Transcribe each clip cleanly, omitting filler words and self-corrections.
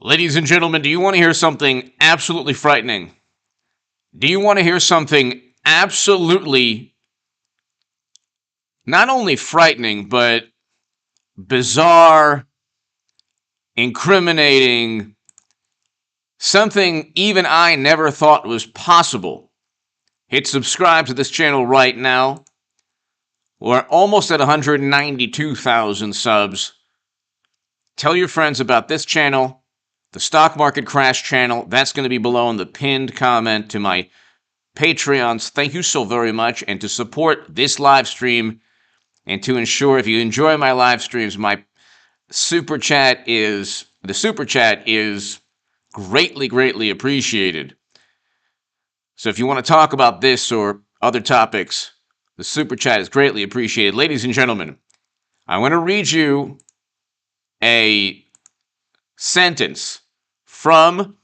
Ladies and gentlemen, do you want to hear something absolutely frightening? Do you want to hear something absolutely not only frightening, but bizarre, incriminating, something even I never thought was possible? Hit subscribe to this channel right now. We're almost at 192,000 subs. Tell your friends about this channel, the Stock Market Crash channel. That's going to be below in the pinned comment to my Patreons. Thank you so very much. And to support this live stream and to ensure if you enjoy my live streams, my super chat is greatly, greatly appreciated. So if you want to talk about this or other topics, the super chat is greatly appreciated. Ladies and gentlemen, I want to read you a sentence from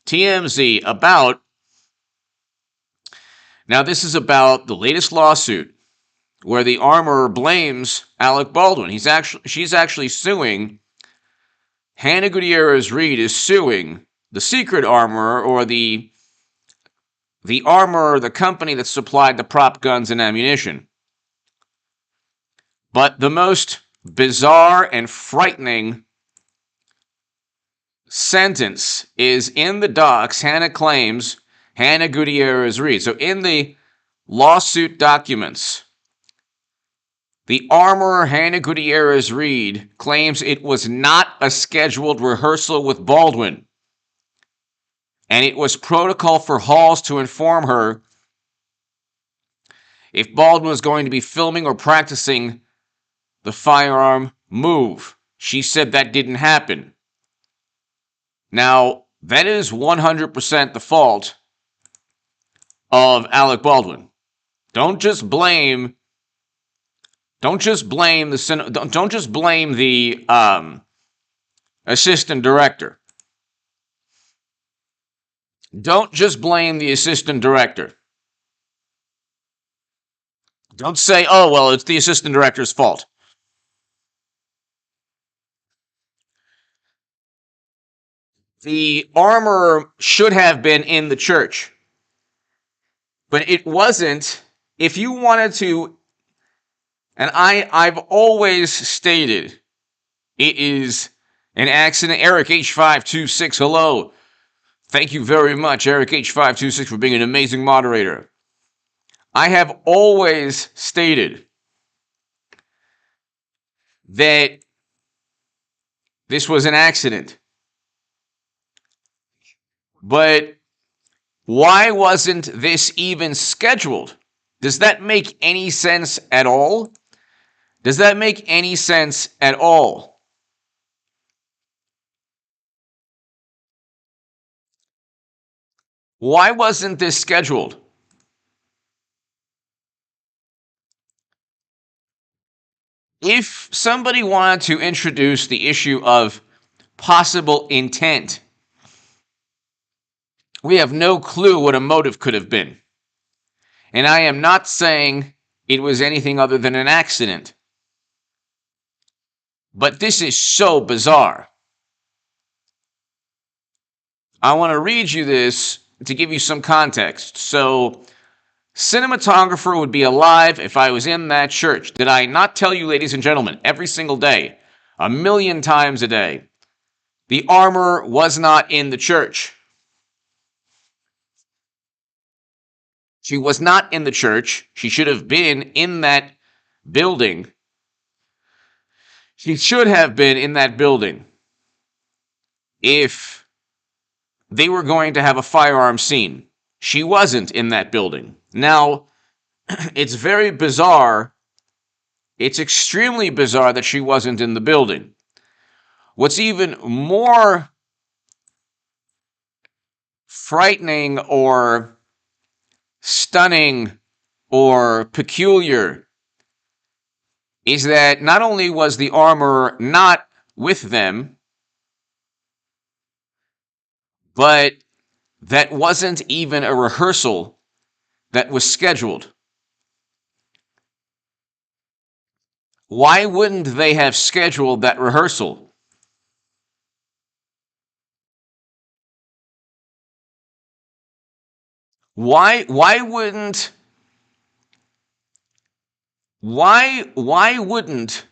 TMZ about, now this is about the latest lawsuit where the armorer blames Alec Baldwin. She's actually suing, Halyna Gutierrez-Reed is suing the secret armorer, or the armorer, the company that supplied the prop guns and ammunition. But the most bizarre and frightening sentence is in the docs. Halyna claims Halyna Gutierrez-Reed. So in the lawsuit documents, the armorer Halyna Gutierrez-Reed claims it was not a scheduled rehearsal with Baldwin, and it was protocol for halls to inform her if Baldwin was going to be filming or practicing the firearm move. She said that didn't happen. Now, that is 100% the fault of Alec Baldwin. Don't just blame the assistant director. Don't just blame the assistant director. Don't say, oh, well, it's the assistant director's fault. The armorer should have been in the church, but it wasn't. If you wanted to, and I've always stated, it is an accident. Eric H526, hello. Thank you very much, Eric H526, for being an amazing moderator. I have always stated that this was an accident. But why wasn't this even scheduled? Does that make any sense at all? Does that make any sense at all? Why wasn't this scheduled? If somebody wanted to introduce the issue of possible intent, we have no clue what a motive could have been. And I am not saying it was anything other than an accident. But this is so bizarre. I want to read you this to give you some context. So, cinematographer would be alive if I was in that church. Did I not tell you, ladies and gentlemen, every single day, 1,000,000 times a day, the armorer was not in the church. She was not in the church. She should have been in that building. She should have been in that building if they were going to have a firearm scene. She wasn't in that building. Now, it's very bizarre. It's extremely bizarre that she wasn't in the building. What's even more frightening or stunning or peculiar is that not only was the armorer not with them, but that wasn't even a rehearsal that was scheduled. Why wouldn't they have scheduled that rehearsal? Why wouldn't why wouldn't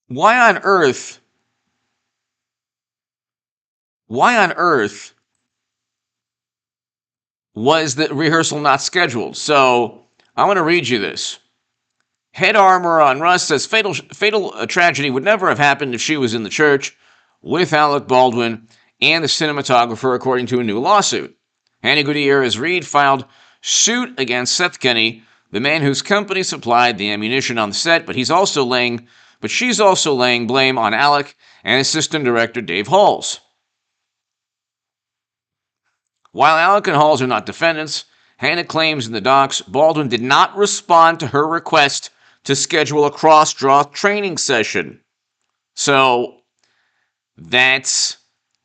why on earth was the rehearsal not scheduled? So I want to read you this. Head armor on Russ says fatal tragedy would never have happened if she was in the church with Alec Baldwin and the cinematographer, according to a new lawsuit. Hannah Gutierrez Reed filed suit against Seth Kenney, the man whose company supplied the ammunition on the set, but she's also laying blame on Alec and assistant director Dave Halls. While Alec and Halls are not defendants, Hannah claims in the docs Baldwin did not respond to her request to schedule a cross-draw training session. So that's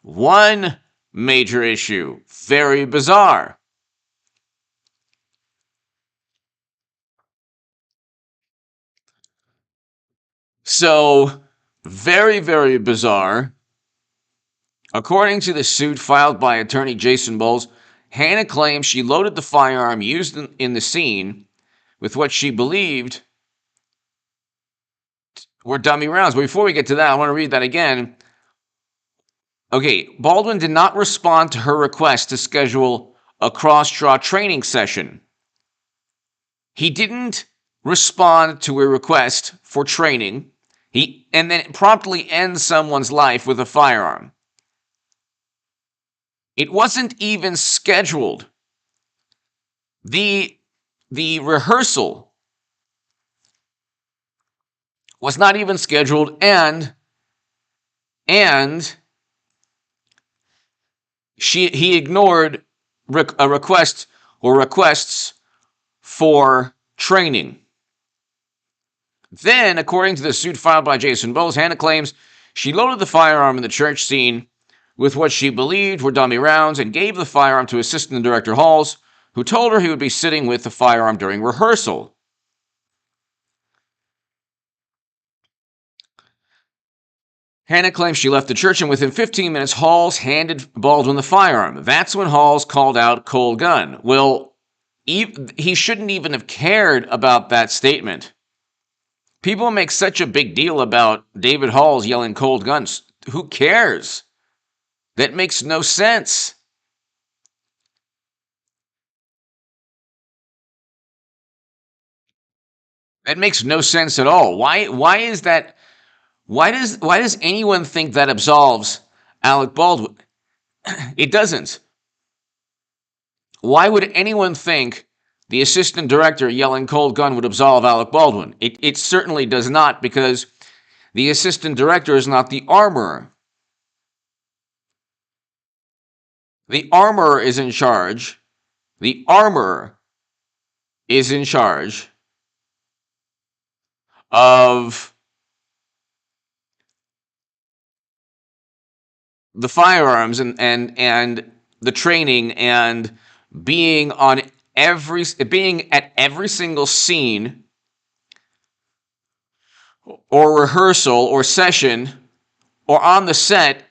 one major issue. Very bizarre. So, very, very bizarre. According to the suit filed by attorney Jason Bowles, Hannah claims she loaded the firearm used in the scene with what she believed were dummy rounds. But before we get to that, I want to read that again. Okay, Baldwin did not respond to her request to schedule a cross-draw training session. He didn't respond to a request for training. And then promptly ends someone's life with a firearm. It wasn't even scheduled. The rehearsal was not even scheduled, and he ignored a request or requests for training. Then, according to the suit filed by Jason Bowles, Hannah claims she loaded the firearm in the church scene with what she believed were dummy rounds and gave the firearm to assistant director Halls, who told her he would be sitting with the firearm during rehearsal. Hannah claims she left the church, and within 15 minutes, Halls handed Baldwin the firearm. That's when Halls called out "cold gun." Well, he shouldn't even have cared about that statement. People make such a big deal about David Halls yelling "cold guns." Who cares? That makes no sense. That makes no sense at all. Why is that? Why does anyone think that absolves Alec Baldwin? It doesn't. Why would anyone think the assistant director yelling "cold gun" would absolve Alec Baldwin? It certainly does not, because the assistant director is not the armorer. The armorer is in charge. The armorer is in charge of the firearms and the training and being at every single scene or rehearsal or session or on the set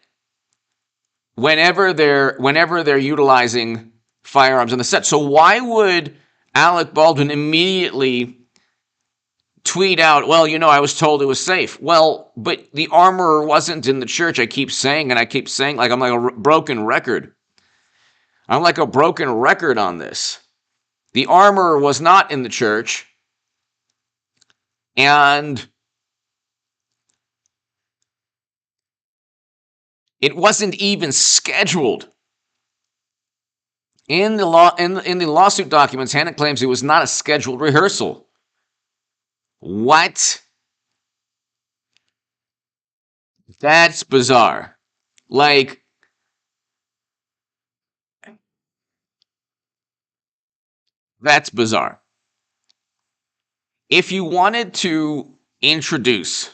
whenever they're utilizing firearms on the set. So why would Alec Baldwin immediately tweet out, "Well, I was told it was safe"? Well, but the armorer wasn't in the church. I keep saying like I'm like a broken record. I'm like a broken record on this. The armorer was not in the church, and it wasn't even scheduled. In the lawsuit documents, Hannah claims it was not a scheduled rehearsal. What? That's bizarre. Like, that's bizarre. If you wanted to introduce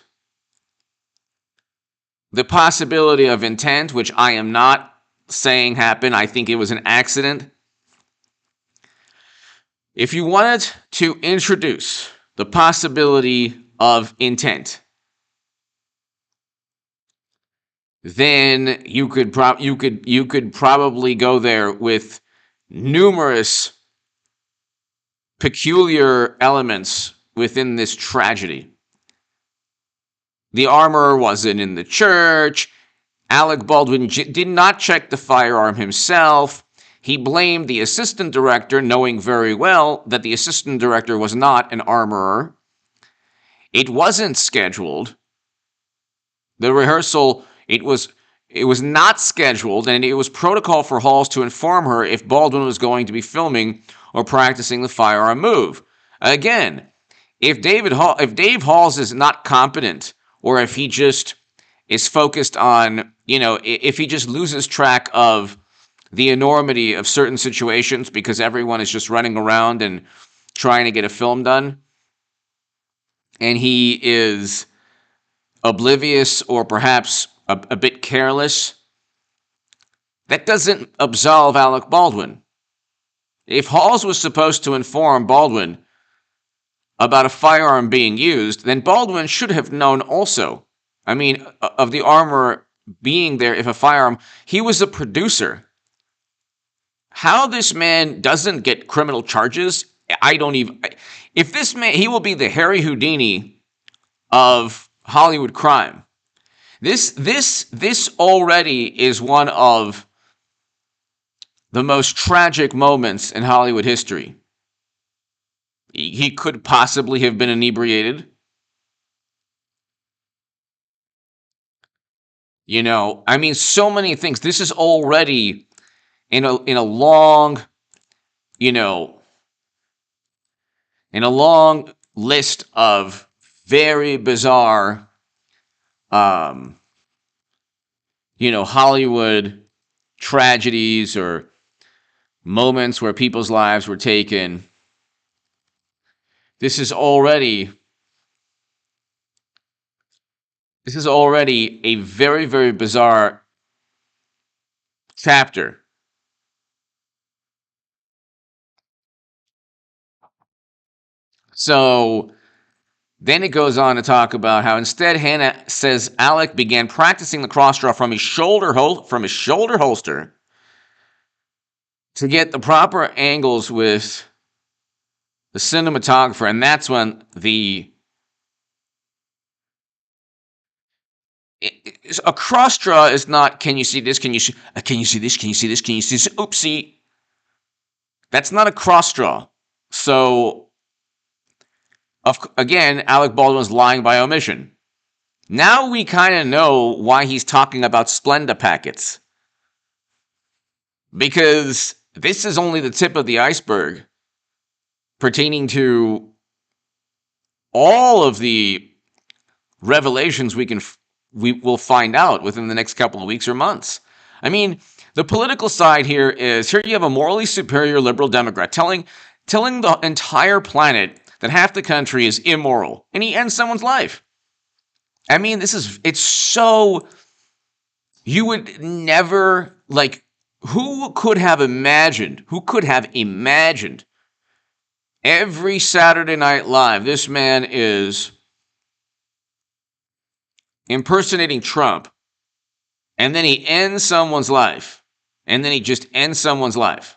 the possibility of intent, which I am not saying happened, I think it was an accident. If you wanted to introduce the possibility of intent, then you could probably go there with numerous peculiar elements within this tragedy. The armorer wasn't in the church. Alec Baldwin did not check the firearm himself. He blamed the assistant director, knowing very well that the assistant director was not an armorer. It wasn't scheduled. The rehearsal, it was not scheduled, and it was protocol for Halls to inform her if Baldwin was going to be filming or practicing the firearm move. Again, if Dave Halls is not competent, or if he just is focused on, if he just loses track of the enormity of certain situations because everyone is just running around and trying to get a film done, and he is oblivious or perhaps a bit careless, that doesn't absolve Alec Baldwin. If Halls was supposed to inform Baldwin about a firearm being used, then Baldwin should have known also. I mean, of the armorer being there if a firearm, he was a producer. How this man doesn't get criminal charges, if this man, he will be the Harry Houdini of Hollywood crime. This already is one of the most tragic moments in Hollywood history. He could possibly have been inebriated. So many things. This is already in a long, in a long list of very bizarre, Hollywood tragedies or moments where people's lives were taken. This is already a very, very bizarre chapter. So then it goes on to talk about how instead Hannah says Alec began practicing the cross draw from his shoulder holster to get the proper angles with the cinematographer, and that's when a cross draw is not, can you see this? Can you see this? Can you see this? Can you see this? Oopsie. That's not a cross draw. So, again, Alec Baldwin's lying by omission. Now we kind of know why he's talking about Splenda packets. Because this is only the tip of the iceberg pertaining to all of the revelations we will find out within the next couple of weeks or months. I mean, the political side here you have a morally superior liberal Democrat telling the entire planet that half the country is immoral, and he ends someone's life. I mean, it's so, you would never, who could have imagined every Saturday Night Live, this man is impersonating Trump, and then he ends someone's life, and then he just ends someone's life.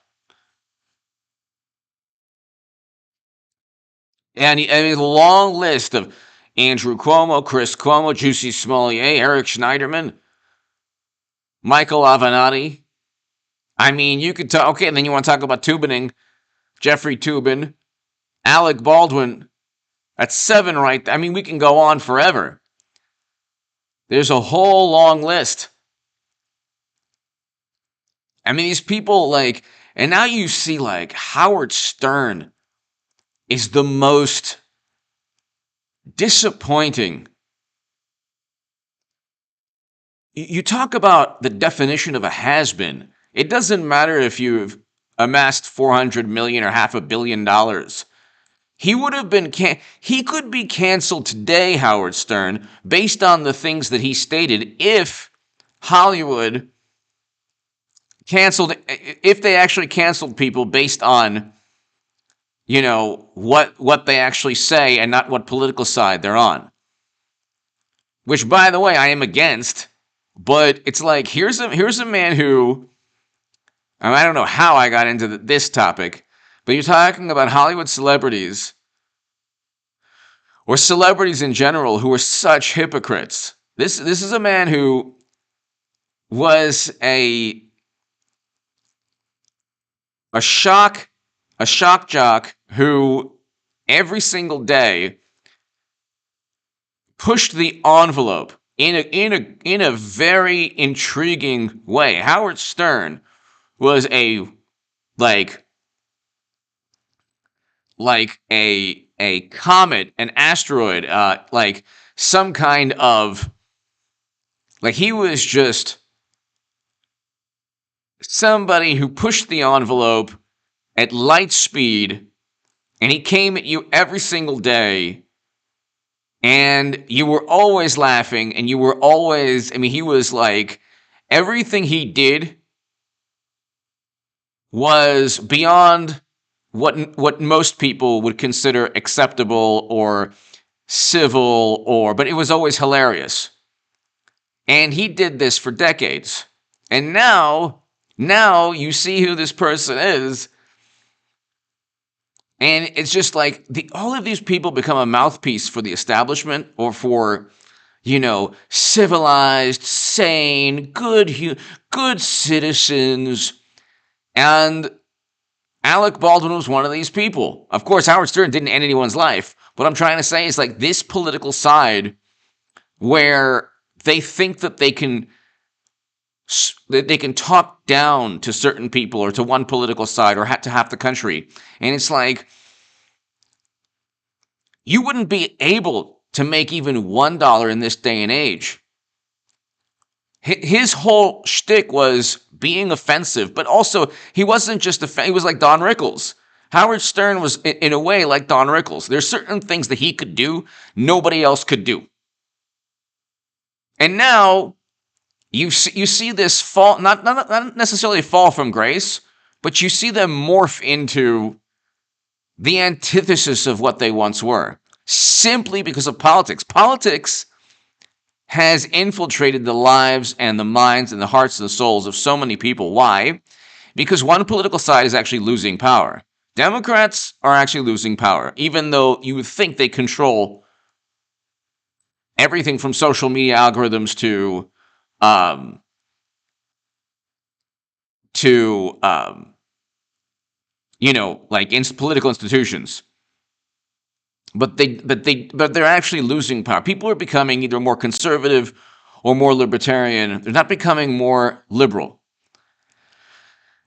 And a long list of Andrew Cuomo, Chris Cuomo, Jussie Smollett, Eric Schneiderman, Michael Avenatti. I mean, you could talk, okay, and then you want to talk about Tubining, Jeffrey Toobin, Alec Baldwin. That's 7 right there. I mean, we can go on forever. There's a whole long list. I mean, these people, and now you see, Howard Stern is the most disappointing. You talk about the definition of a has-been. It doesn't matter if you've amassed $400 million or $500 million. He could be canceled today, Howard Stern, based on the things that he stated if Hollywood if they actually canceled people based on, what they actually say and not what political side they're on. Which, by the way, I am against. But it's like, here's a man who, I don't know how I got into this topic, but you're talking about Hollywood celebrities or celebrities in general who are such hypocrites. This is a man who was a shock jock who every single day pushed the envelope in a very intriguing way. Howard Stern was a a comet, an asteroid, like some kind of, like, he was just somebody who pushed the envelope at light speed, and he came at you every single day, and you were always laughing, and you were always, I mean, he was like, everything he did was beyond what most people would consider acceptable or civil, but it was always hilarious. And he did this for decades. And now you see who this person is, and it's just like all of these people become a mouthpiece for the establishment or for, civilized, sane, good citizens. And Alec Baldwin was one of these people. Of course, Howard Stern didn't end anyone's life. What I'm trying to say is, like, this political side where they think that they can talk down to certain people or to one political side or to half the country. And it's like, you wouldn't be able to make even $1 in this day and age. His whole shtick was being offensive, but also he wasn't just he was like Don Rickles. Howard Stern was, in a way, like Don Rickles. There's certain things that he could do nobody else could do. And now you see this fall, not necessarily fall from grace, but you see them morph into the antithesis of what they once were, simply because of politics. Politics has infiltrated the lives and the minds and the hearts and the souls of so many people. Why? Because one political side is actually losing power. Democrats are actually losing power, even though you would think they control everything from social media algorithms to political institutions. But they're actually losing power. People are becoming either more conservative or more libertarian. They're not becoming more liberal.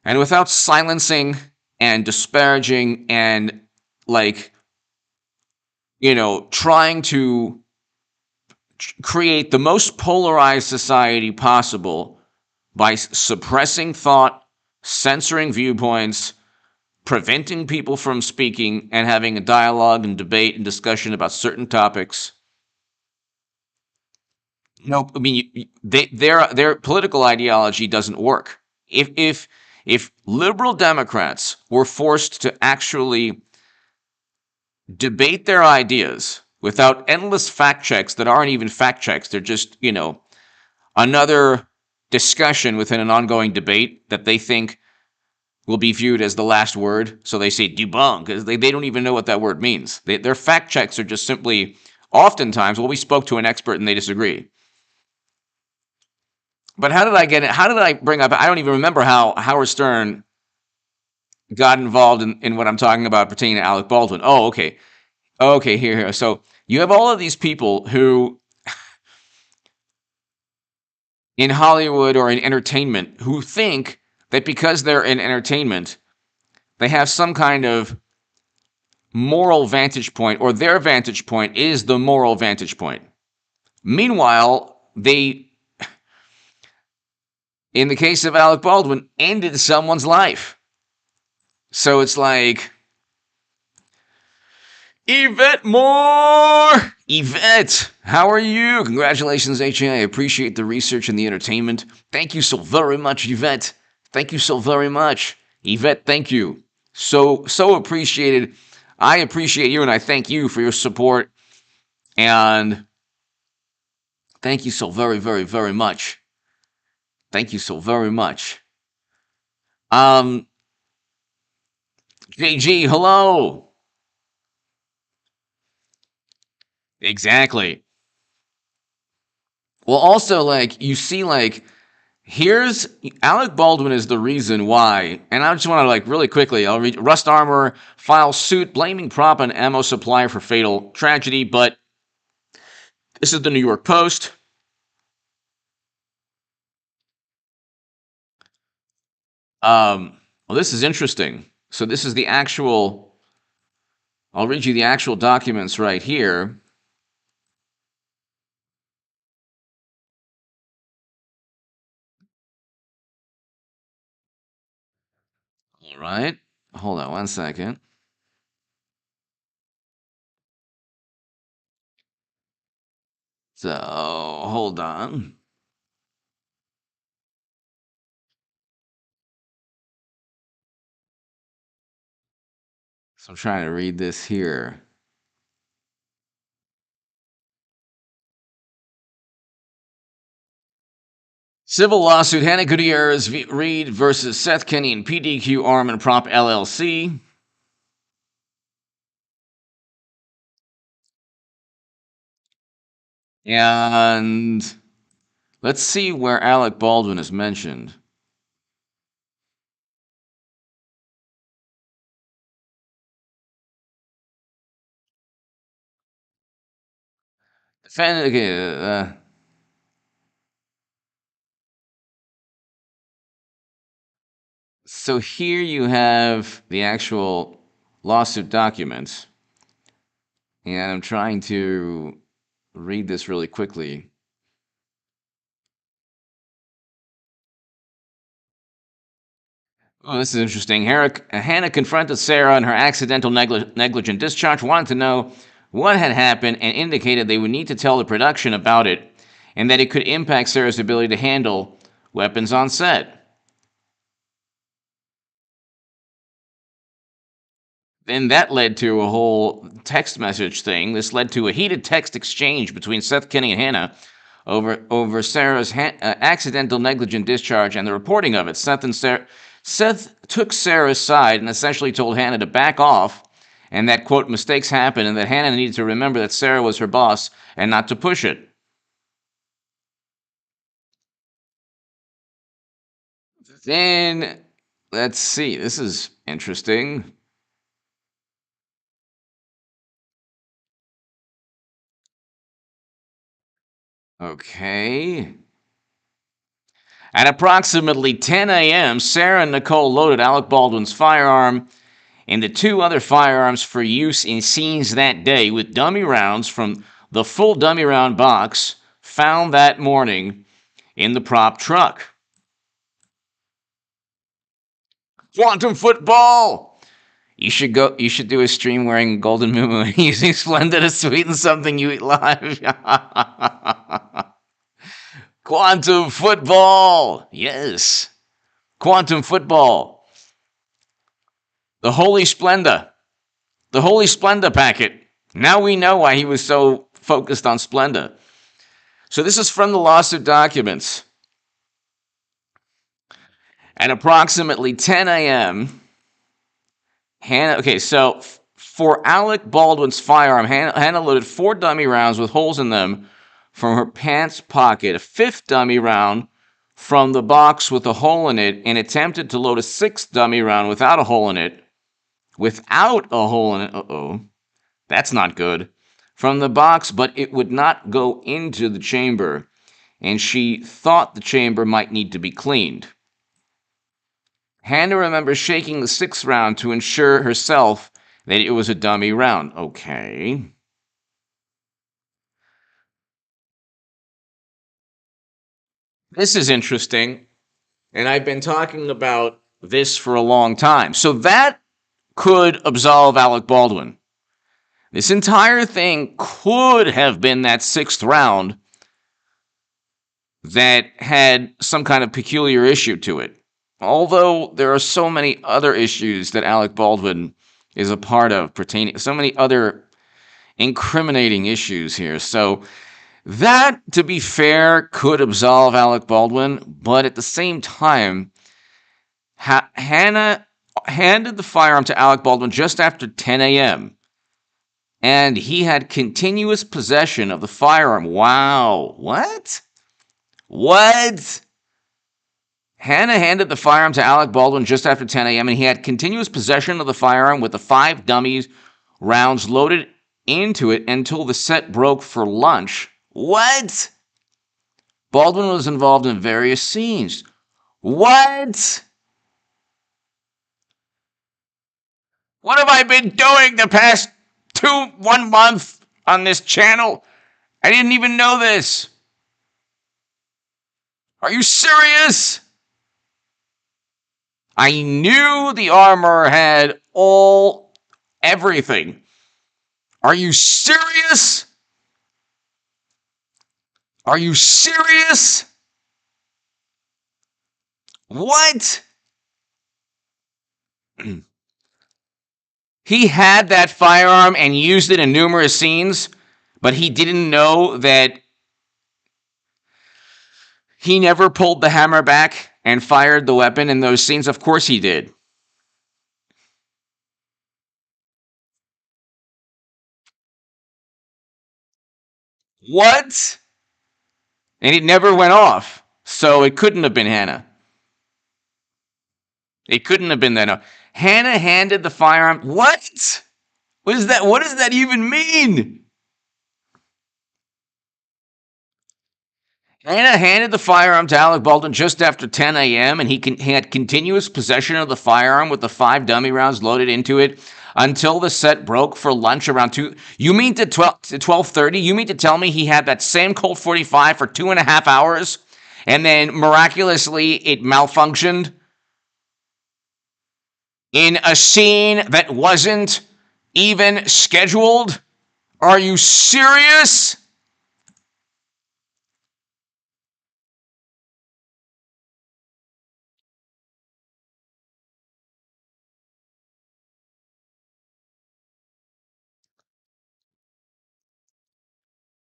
And without silencing and disparaging and, trying to create the most polarized society possible by suppressing thought, censoring viewpoints, preventing people from speaking and having a dialogue and debate and discussion about certain topics. Their political ideology doesn't work. If liberal Democrats were forced to actually debate their ideas without endless fact checks that aren't even fact checks, they're just, another discussion within an ongoing debate that they think will be viewed as the last word, so they say debunk, because they don't even know what that word means. Their fact checks are just simply, oftentimes, we spoke to an expert and they disagree. But how did I get it? How did I bring up, I don't even remember how Howard Stern got involved in what I'm talking about pertaining to Alec Baldwin. Oh, okay. Okay, here. So you have all of these people who, in Hollywood or in entertainment, who think that because they're in entertainment, they have some kind of moral vantage point, or their vantage point is the moral vantage point. Meanwhile, they, in the case of Alec Baldwin, ended someone's life. So it's like, Yvette Moore! Yvette, how are you? Congratulations, HA. I appreciate the research and the entertainment. Thank you so very much, Yvette. Thank you so very much. Yvette, thank you. So appreciated. I appreciate you, and I thank you for your support. And thank you so very, very, very much. Thank you so very much. JG, hello. Exactly. Well, also, like, you see, like, here's Alec Baldwin is the reason why, and I just want to, like, really quickly, I'll read Rust Armor files suit blaming prop and ammo supplier for fatal tragedy, but this is the New York Post. Well, this is interesting. So this is the actual, I'll read you the actual documents right here. All right. Hold on one second. So, hold on. So I'm trying to read this here. Civil lawsuit, Hannah Gutierrez Reed versus Seth Kenny and PDQ Arm and Prop LLC. And let's see where Alec Baldwin is mentioned. So here you have the actual lawsuit documents. And I'm trying to read this really quickly. Oh, this is interesting. Hannah confronted Sarah in her accidental negligent discharge, wanted to know what had happened, and indicated they would need to tell the production about it, and that it could impact Sarah's ability to handle weapons on set. Then that led to a whole text message thing. This led to a heated text exchange between Seth Kenny and Hannah over Sarah's accidental negligent discharge and the reporting of it. Seth took Sarah's side and essentially told Hannah to back off, and that, quote, mistakes happen, and that Hannah needed to remember that Sarah was her boss and not to push it. Then, let's see, this is interesting. Okay. At approximately 10 a.m., Sarah and Nicole loaded Alec Baldwin's firearm and the two other firearms for use in scenes that day with dummy rounds from the full dummy round box found that morning in the prop truck. Quantum football! You should do a stream wearing a golden moo using Splenda to sweeten something you eat live. Quantum football! Yes. Quantum football. The Holy Splenda. The Holy Splenda packet. Now we know why he was so focused on Splenda. So this is from the lawsuit documents. At approximately 10 a.m., Hannah... Okay, so for Alec Baldwin's firearm, Hannah loaded 4 dummy rounds with holes in them from her pants pocket, a 5th dummy round from the box with a hole in it, and attempted to load a 6th dummy round without a hole in it. Uh-oh. That's not good. From the box, but it would not go into the chamber, and she thought the chamber might need to be cleaned. Hannah remembers shaking the 6th round to ensure herself that it was a dummy round. Okay. This is interesting, and I've been talking about this for a long time. So that could absolve Alec Baldwin. This entire thing could have been that 6th round that had some kind of peculiar issue to it. Although there are so many other issues that Alec Baldwin is a part of, so many other incriminating issues here. So That, to be fair, could absolve Alec Baldwin, but at the same time, Hannah handed the firearm to Alec Baldwin just after 10 a.m., and he had continuous possession of the firearm. Wow. What? What? Hannah handed the firearm to Alec Baldwin just after 10 a.m., and he had continuous possession of the firearm with the 5 dummies rounds loaded into it until the set broke for lunch. What? Baldwin was involved in various scenes. What? What have I been doing the past 1 month on this channel? I didn't even know this. Are you serious? I knew the armor had everything. Are you serious? Are you serious? What? He had that firearm and used it in numerous scenes, but he didn't know that he never pulled the hammer back and fired the weapon in those scenes. Of course he did. What? And it never went off. So it couldn't have been Hannah. It couldn't have been that. Hannah handed the firearm. What? What is that? What does that even mean? Hannah handed the firearm to Alec Baldwin just after 10 a.m., and he had continuous possession of the firearm with the 5 dummy rounds loaded into it until the set broke for lunch around 2. You mean to 12:30? You mean to tell me he had that same Colt 45 for 2.5 hours, and then miraculously it malfunctioned in a scene that wasn't even scheduled? Are you serious?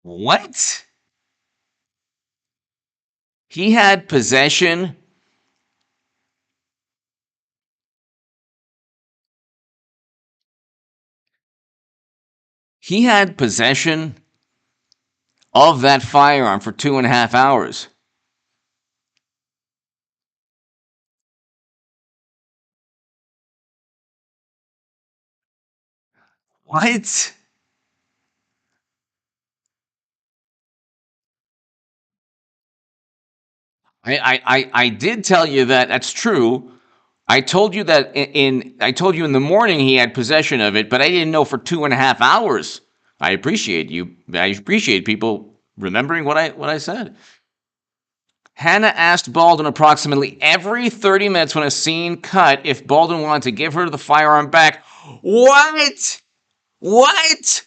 What? He had possession. He had possession of that firearm for 2.5 hours. What? I did tell you that. That's true. I told you that I told you in the morning he had possession of it, but I didn't know for 2.5 hours. I appreciate you. I appreciate people remembering what I said. Hannah asked Baldwin approximately every 30 minutes when a scene cut if Baldwin wanted to give her the firearm back. What? What?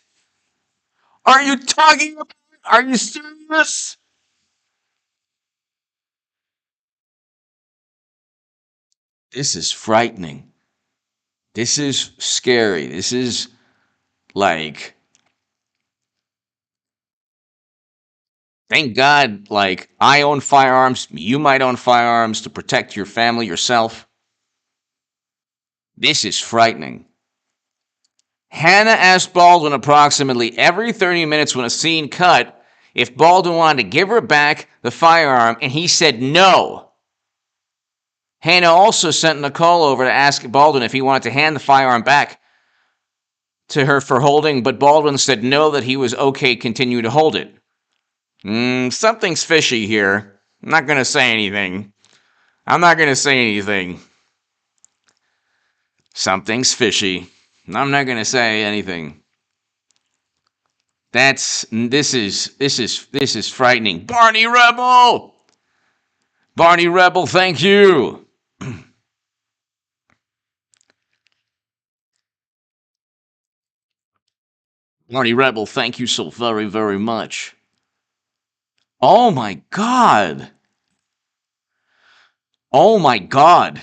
Are you talking about? Are you serious? This is frightening. This is scary. This is like, thank God, like, I own firearms. You might own firearms to protect your family, yourself. This is frightening. Hannah asked Baldwin approximately every 30 minutes when a scene cut if Baldwin wanted to give her back the firearm, and he said no. Hannah also sent Nicole over to ask Baldwin if he wanted to hand the firearm back to her for holding, but Baldwin said no, that he was okay continue to hold it. Something's fishy here. I'm not going to say anything. I'm not going to say anything. Something's fishy. I'm not going to say anything. This is frightening. Barney Rebel! Barney Rebel, thank you. Barney Rebel, thank you so very, very much. Oh my God. Oh my God.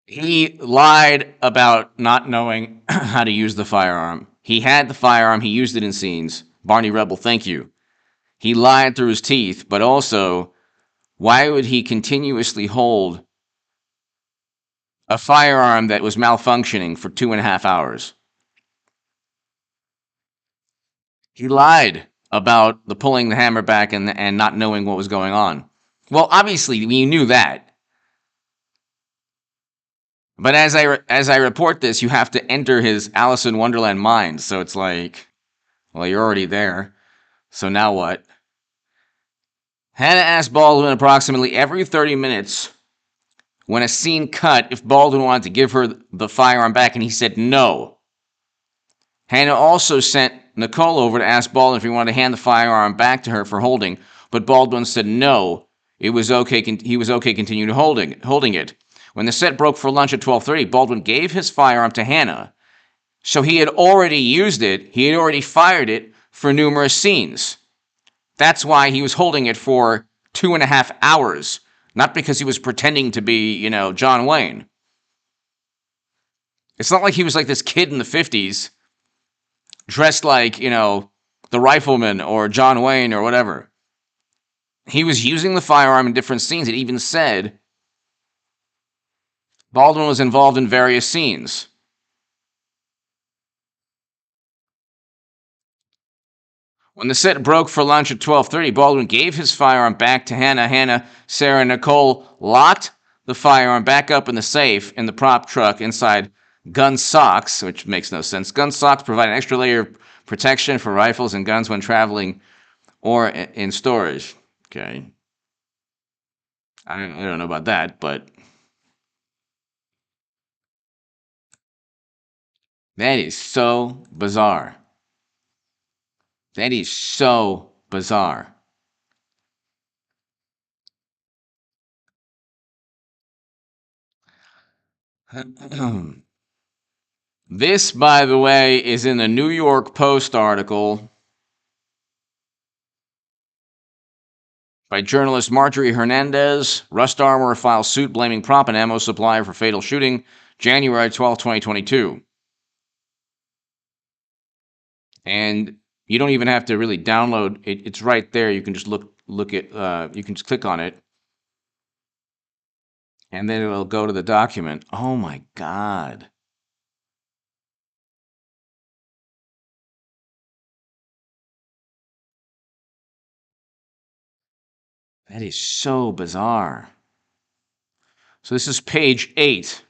He lied about not knowing how to use the firearm. He had the firearm, he used it in scenes. Barney Rebel, thank you. He lied through his teeth, but also, why would he continuously hold a firearm that was malfunctioning for 2.5 hours? He lied about the pulling the hammer back and not knowing what was going on. Well, obviously, we knew that. But as I report this, you have to enter his Alice in Wonderland mind. So it's like, well, you're already there. So now what? Hannah asked Baldwin approximately every 30 minutes when a scene cut if Baldwin wanted to give her the firearm back, and he said no. Hannah also sent Nicole over to ask Baldwin if he wanted to hand the firearm back to her for holding, but Baldwin said no. It was okay. He was okay continuing holding it. When the set broke for lunch at 12:30, Baldwin gave his firearm to Hannah. So he had already used it. He had already fired it for numerous scenes. That's why he was holding it for 2.5 hours, not because he was pretending to be, John Wayne. It's not like he was like this kid in the 50s dressed like, the rifleman or John Wayne or whatever. He was using the firearm in different scenes. It even said Baldwin was involved in various scenes. When the set broke for lunch at 12:30, Baldwin gave his firearm back to Hannah. Hannah, Sarah, and Nicole locked the firearm back up in the safe in the prop truck inside gun socks, which makes no sense. Gun socks provide an extra layer of protection for rifles and guns when traveling or in storage. Okay. I don't know about that, but that is so bizarre. That is so bizarre. This, by the way, is in the New York Post article by journalist Marjorie Hernandez. Rust Armor files suit blaming prop and ammo supplier for fatal shooting, January 12, 2022. And you don't even have to really download it. It's right there. You can just look at. You can just click on it, and then it'll go to the document. Oh my God. That is so bizarre. So this is page 8.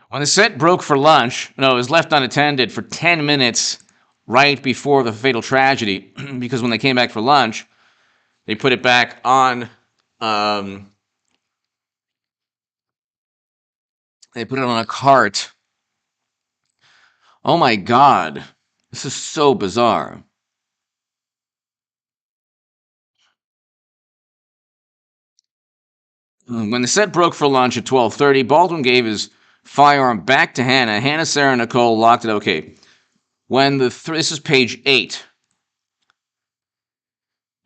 When the set broke for lunch, no, it was left unattended for 10 minutes right before the fatal tragedy, because when they came back for lunch, they put it back on. They put it on a cart. Oh my God, this is so bizarre. When the set broke for lunch at 12:30, Baldwin gave his firearm back to Hannah. Hannah, Sarah, and Nicole locked it. Okay. When this is page 8.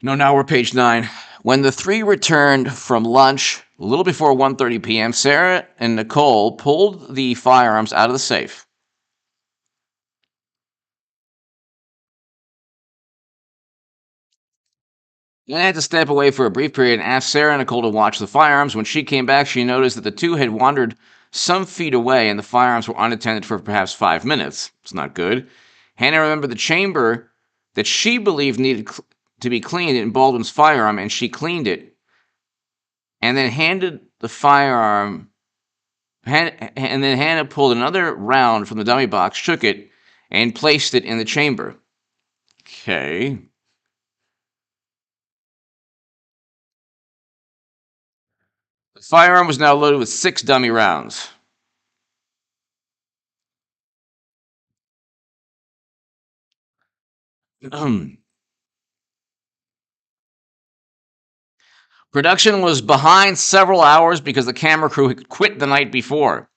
No, now we're page 9. When the three returned from lunch a little before 1:30 p.m., Sarah and Nicole pulled the firearms out of the safe. Then had to step away for a brief period and asked Sarah and Nicole to watch the firearms. When she came back, she noticed that the two had wandered some feet away and the firearms were unattended for perhaps 5 minutes. It's not good. Hannah remembered the chamber that she believed needed to be cleaned in Baldwin's firearm, and she cleaned it and then handed the firearm. And then Hannah pulled another round from the dummy box, shook it, and placed it in the chamber. Okay. The firearm was now loaded with 6 dummy rounds. Production was behind several hours because the camera crew had quit the night before.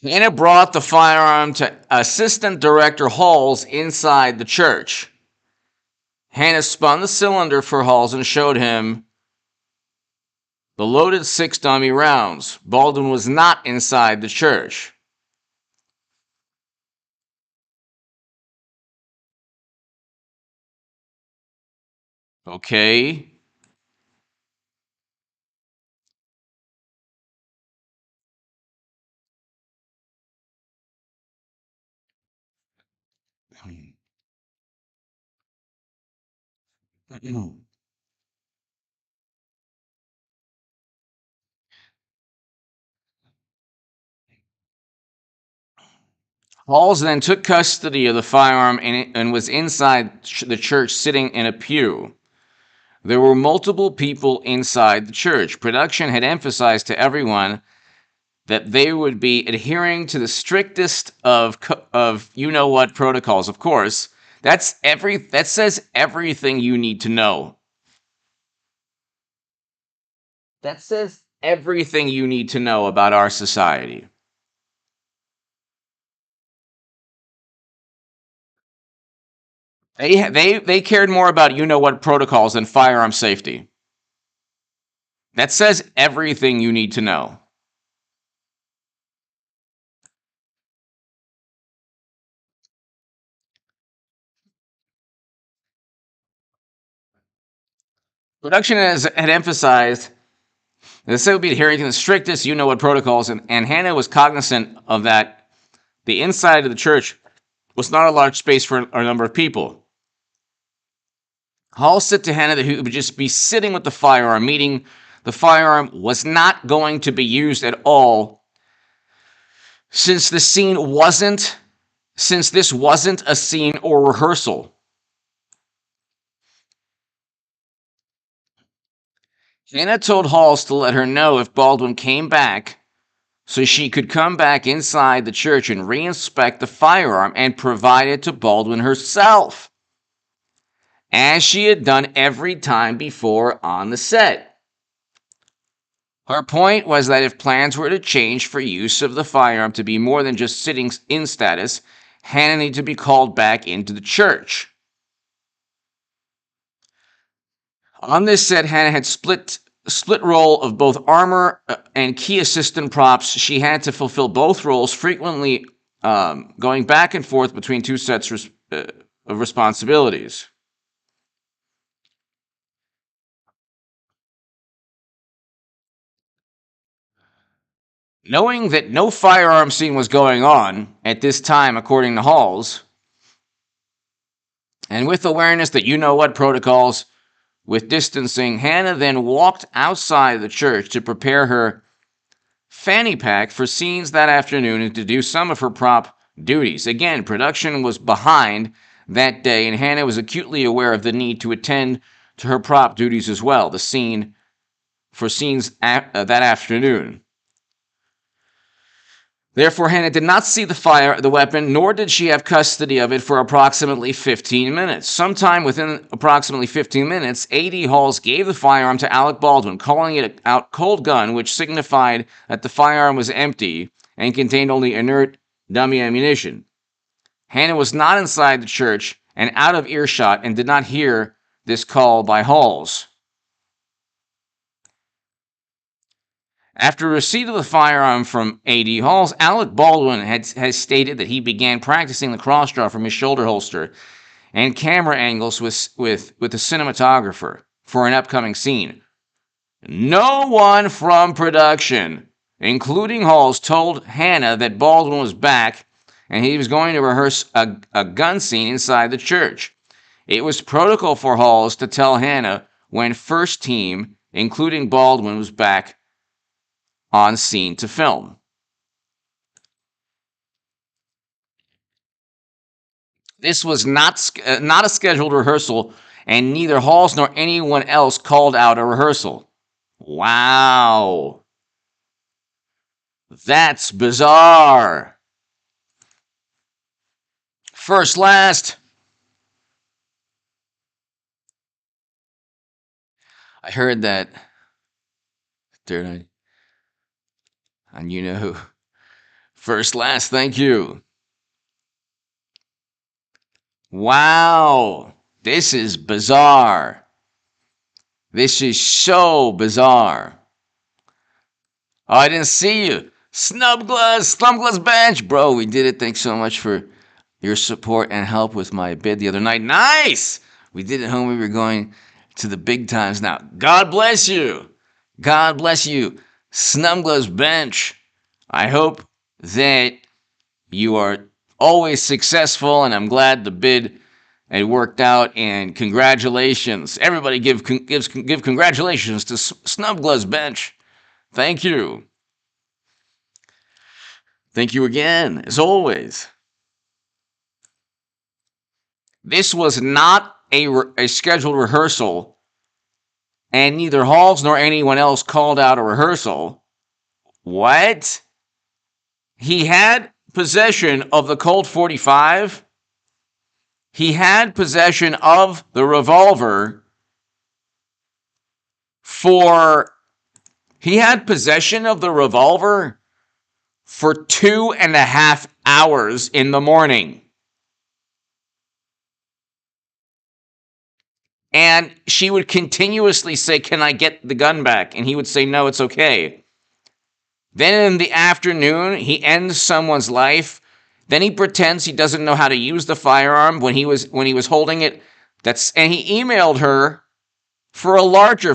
Hannah brought the firearm to Assistant Director Halls inside the church. Hannah spun the cylinder for Halls and showed him the loaded 6 dummy rounds. Baldwin was not inside the church. Okay. Halls then took custody of the firearm and was inside the church sitting in a pew. There were multiple people inside the church. Production had emphasized to everyone that they would be adhering to the strictest of you-know-what protocols. Of course, that says everything you need to know. That says everything you need to know about our society. They cared more about you-know-what protocols than firearm safety. That says everything you need to know. Production had emphasized that they would be adhering to the strictest you-know-what protocols, and Hannah was cognizant of that. The inside of the church was not a large space for a number of people. Hall said to Hannah that he would just be sitting with the firearm, meaning the firearm was not going to be used at all since this wasn't a scene or rehearsal. Hannah told Halls to let her know if Baldwin came back so she could come back inside the church and reinspect the firearm and provide it to Baldwin herself, as she had done every time before on the set. Her point was that if plans were to change for use of the firearm to be more than just sitting in status, Hannah needed to be called back into the church. On this set, Hannah had split role of both armor and key assistant props. She had to fulfill both roles, frequently going back and forth between two sets of responsibilities. Knowing that no firearm scene was going on at this time, according to Halls, and with awareness that you-know-what protocols with distancing, Hannah then walked outside the church to prepare her fanny pack for scenes that afternoon and to do some of her prop duties. Again, production was behind that day, and Hannah was acutely aware of the need to attend to her prop duties as well, the scenes that afternoon. Therefore, Hannah did not see the weapon, nor did she have custody of it for approximately 15 minutes. Sometime within approximately 15 minutes, A.D. Halls gave the firearm to Alec Baldwin, calling it out cold gun, which signified that the firearm was empty and contained only inert dummy ammunition. Hannah was not inside the church and out of earshot and did not hear this call by Halls. After receipt of the firearm from A.D. Halls, Alec Baldwin has stated that he began practicing the cross-draw from his shoulder holster and camera angles with a cinematographer for an upcoming scene. No one from production, including Halls, told Hannah that Baldwin was back and he was going to rehearse a gun scene inside the church. It was protocol for Halls to tell Hannah when first team, including Baldwin, was back on scene to film. This was not a scheduled rehearsal, and neither Halls nor anyone else called out a rehearsal. Wow. That's bizarre. First, last. I heard that during on First, last, thank you. Wow, this is bizarre. This is so bizarre. Oh, I didn't see you. Snubglass Bench. Bro, we did it. Thanks so much for your support and help with my bid the other night. Nice! We did it home. We were going to the big times now. God bless you. God bless you. Snubglass Bench. I hope that you are always successful, and I'm glad the bid it worked out, and congratulations. Everybody give congratulations to Snubglass Bench. Thank you. Thank you again, as always. This was not a scheduled rehearsal, and neither Halls nor anyone else called out a rehearsal. What? He had possession of the Colt 45. He had possession of the revolver for 2.5 hours in the morning. And she would continuously say, "Can I get the gun back?" And he would say, "No, it's okay." Then in the afternoon, he ends someone's life. Then he pretends he doesn't know how to use the firearm when he was holding it. And he emailed her for a larger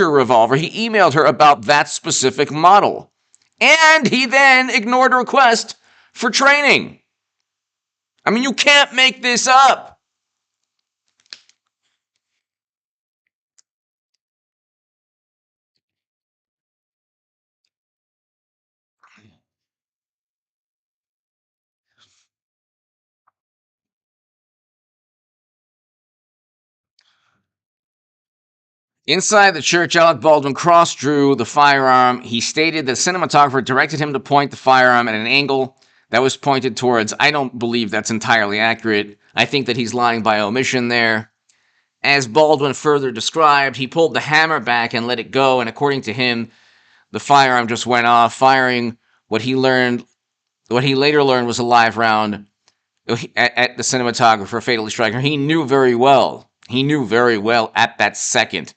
revolver. He emailed her about that specific model. And he then ignored a request for training. I mean, you can't make this up. Inside the church, Alec Baldwin cross-drew the firearm. He stated that the cinematographer directed him to point the firearm at an angle that was pointed towards. I don't believe that's entirely accurate. I think that he's lying by omission there. As Baldwin further described, he pulled the hammer back and let it go, and according to him, the firearm just went off, firing what he later learned was a live round at the cinematographer, fatally striking her. He knew very well at that second.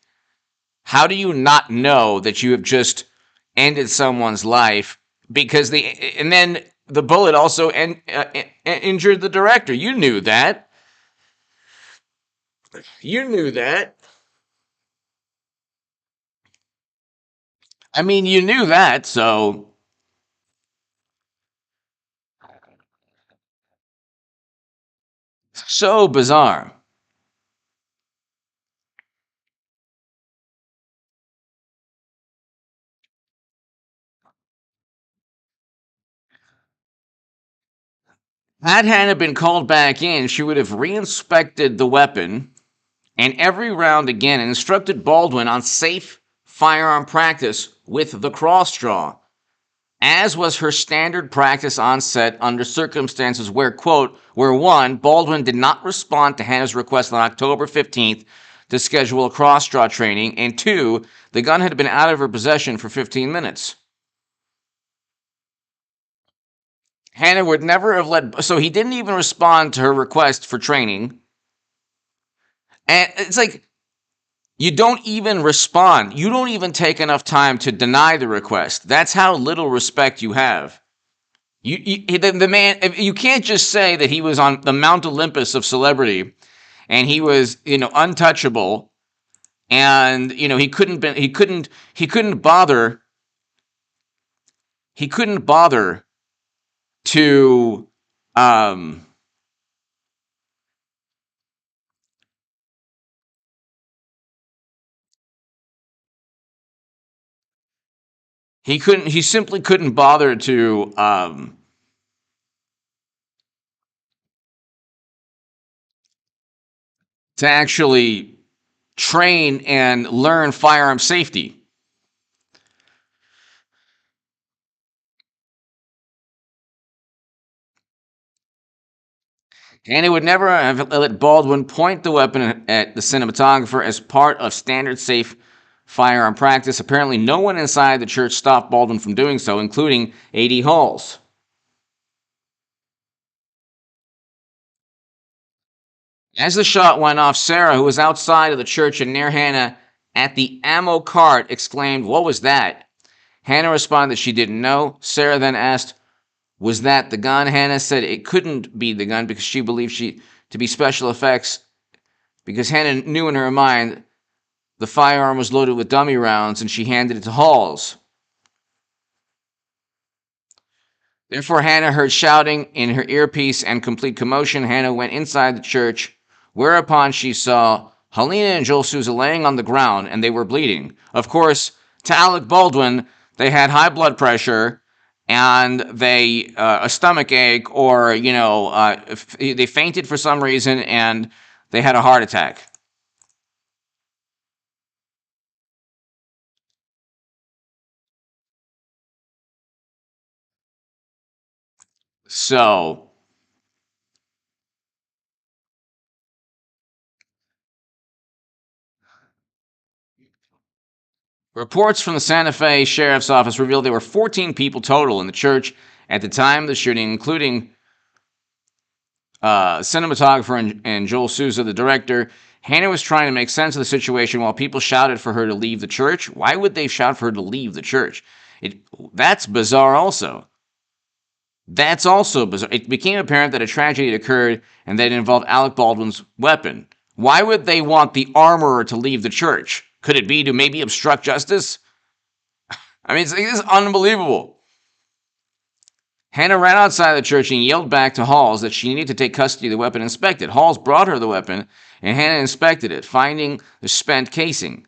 How do you not know that you have just ended someone's life? And then the bullet also injured the director. You knew that. You knew that. I mean, you knew that, so... So bizarre. Had Hannah been called back in, she would have reinspected the weapon and every round again and instructed Baldwin on safe firearm practice with the cross draw, as was her standard practice on set under circumstances where, quote, where one, Baldwin did not respond to Hannah's request on October 15th to schedule a cross draw training, and two, the gun had been out of her possession for 15 minutes. Hannah would never have so he didn't even respond to her request for training. And it's like, you don't even respond. You don't even take enough time to deny the request. That's how little respect you have. The man, you can't just say that he was on the Mount Olympus of celebrity and he was, untouchable, and, he couldn't bother to he simply couldn't bother to actually train and learn firearm safety. And it would never have let Baldwin point the weapon at the cinematographer as part of standard safe firearm practice. Apparently, no one inside the church stopped Baldwin from doing so, including A.D. Halls. As the shot went off, Sarah, who was outside of the church and near Hannah at the ammo cart, exclaimed, "What was that?" Hannah responded that she didn't know. Sarah then asked, "Was that the gun?" Hannah said it couldn't be the gun because she believed she to be special effects, because Hannah knew in her mind the firearm was loaded with dummy rounds, and she handed it to Halls. Therefore, Hannah heard shouting in her earpiece and complete commotion. Hannah went inside the church, whereupon she saw Halyna and Joel Souza laying on the ground, and they were bleeding. Of course, to Alec Baldwin, they had high blood pressure and they a stomach ache, or they fainted for some reason and they had a heart attack. So reports from the Santa Fe Sheriff's Office revealed there were 14 people total in the church at the time of the shooting, including cinematographer and Joel Souza, the director. Hannah was trying to make sense of the situation while people shouted for her to leave the church. Why would they shout for her to leave the church? That's bizarre also. That's also bizarre. It became apparent that a tragedy had occurred and that it involved Alec Baldwin's weapon. Why would they want the armorer to leave the church? Could it be to maybe obstruct justice? I mean, it's unbelievable. Hannah ran outside the church and yelled back to Halls that she needed to take custody of the weapon and inspect it. Halls brought her the weapon, and Hannah inspected it, finding the spent casing.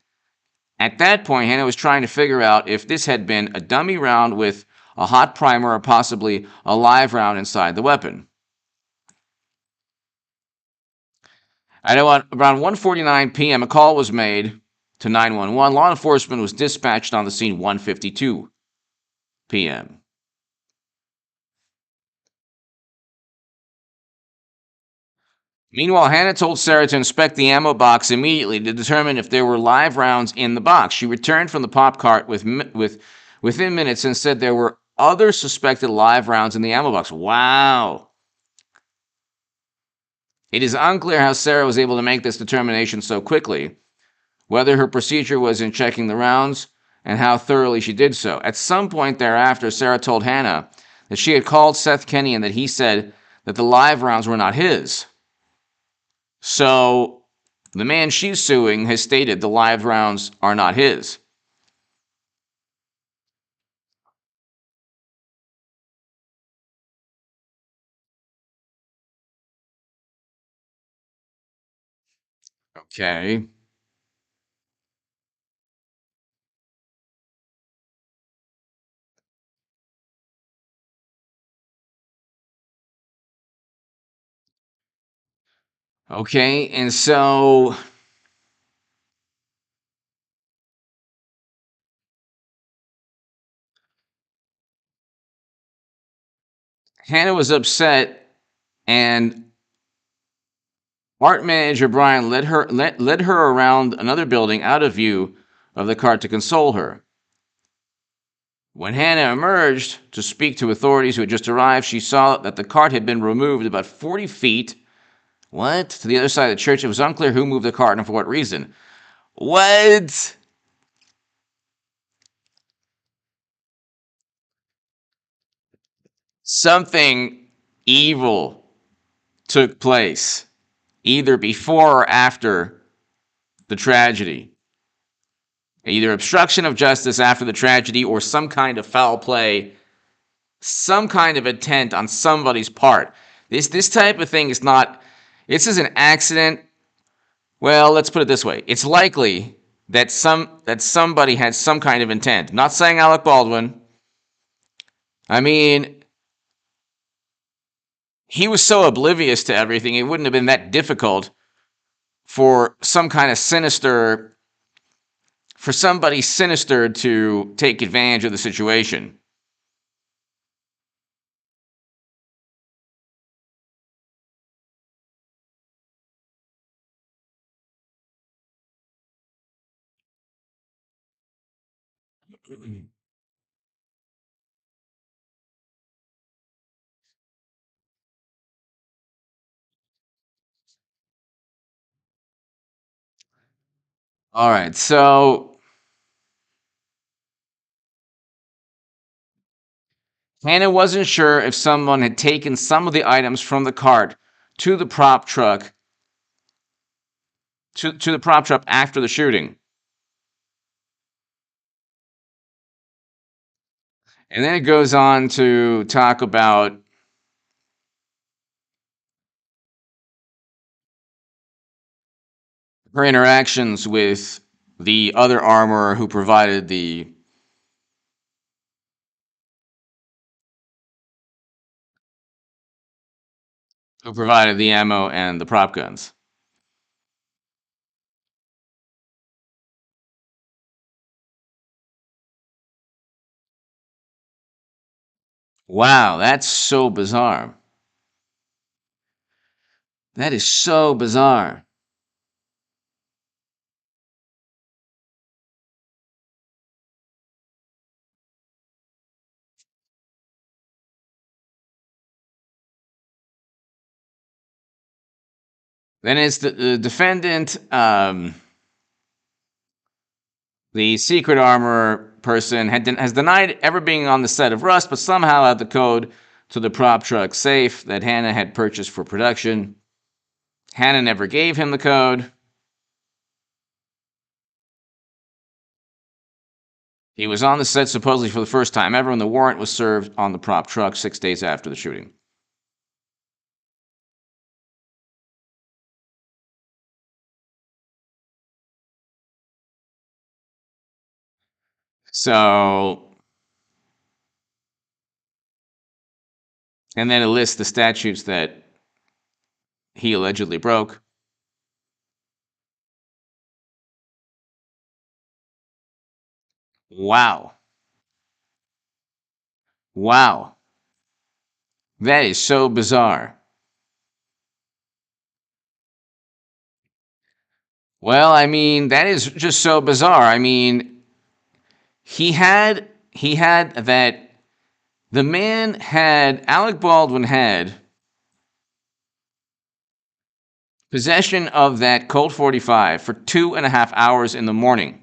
At that point, Hannah was trying to figure out if this had been a dummy round with a hot primer or possibly a live round inside the weapon. At around 1:49 p.m., a call was made to 911. Law enforcement was dispatched on the scene 1:52 p.m. Meanwhile, Hannah told Sarah to inspect the ammo box immediately to determine if there were live rounds in the box. She returned from the pop cart within minutes and said there were other suspected live rounds in the ammo box. Wow. It is unclear how Sarah was able to make this determination so quickly, whether her procedure was in checking the rounds, and how thoroughly she did so. At some point thereafter, Sarah told Hannah that she had called Seth Kenny and that he said that the live rounds were not his. So the man she's suing has stated the live rounds are not his. Okay. Okay, and so Hannah was upset, and art manager Brian led her around another building out of view of the cart to console her. When Hannah emerged to speak to authorities who had just arrived, she saw that the cart had been removed about 40 feet. What? To the other side of the church. It was unclear who moved the cart and for what reason. What? Something evil took place, either before or after the tragedy. Either obstruction of justice after the tragedy or some kind of foul play, some kind of intent on somebody's part. This type of thing is not, this is an accident. Well, let's put it this way. It's likely that somebody had some kind of intent. I'm not saying Alec Baldwin. I mean, he was so oblivious to everything, it wouldn't have been that difficult for some kind of sinister, for somebody sinister to take advantage of the situation. All right, so Hannah wasn't sure if someone had taken some of the items from the cart to the prop truck to the prop truck after the shooting. And then it goes on to talk about her interactions with the other armorer who provided the ammo and the prop guns. Wow, that's so bizarre. That is so bizarre. Then it's the defendant, the secret armor person, has denied ever being on the set of Rust, but somehow had the code to the prop truck safe that Hannah had purchased for production. Hannah never gave him the code. He was on the set supposedly for the first time ever, and the warrant was served on the prop truck 6 days after the shooting. So, and then it lists the statutes that he allegedly broke. Wow. Wow. That is so bizarre. Well, I mean, that is just so bizarre. I mean, he had that the man had Alec Baldwin had possession of that Colt 45 for 2.5 hours in the morning.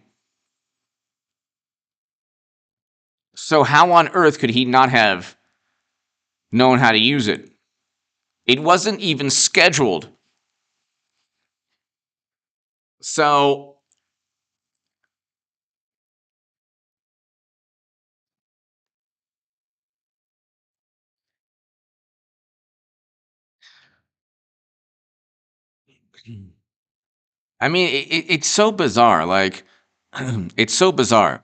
So how on earth could he not have known how to use it? It wasn't even scheduled. So I mean, it's so bizarre. Like, it's so bizarre.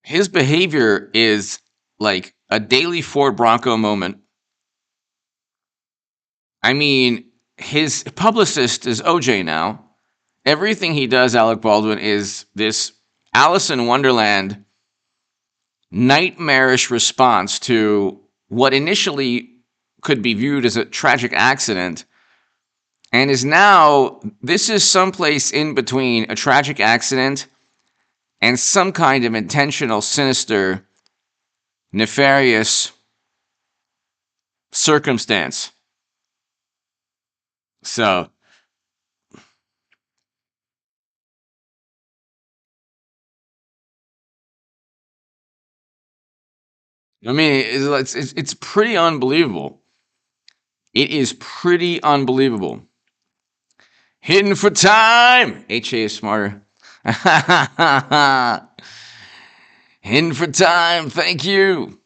His behavior is like a daily Ford Bronco moment. I mean, his publicist is OJ now. Everything he does, Alec Baldwin, is this Alice in Wonderland nightmarish response to what initially could be viewed as a tragic accident, and is now, this is someplace in between a tragic accident and some kind of intentional, sinister, nefarious circumstance. So, I mean, it's pretty unbelievable. It is pretty unbelievable. Hidden for time. HA is smarter. Hidden for time. Thank you.